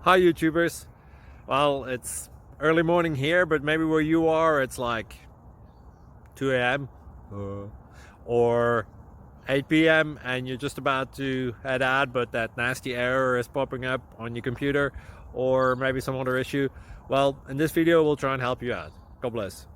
Hi YouTubers. Well, it's early morning here, but maybe where you are it's like 2 a.m. or 8 p.m. and you're just about to head out, but that nasty error is popping up on your computer, or maybe some other issue. Well, in this video we'll try and help you out. God bless.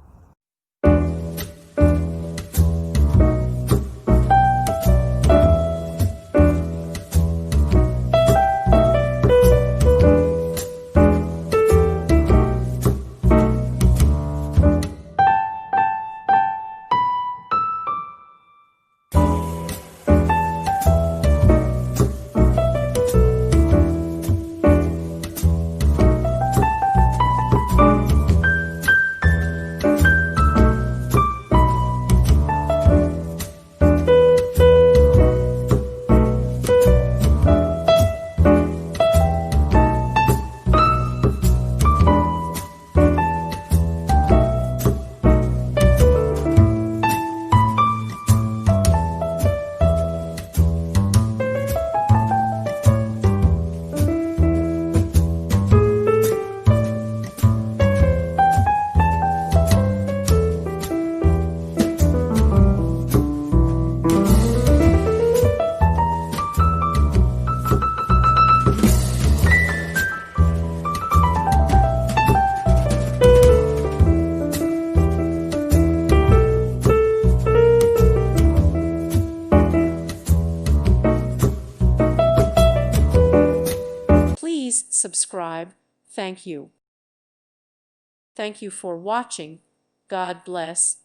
Please subscribe. Thank you. Thank you for watching. God bless.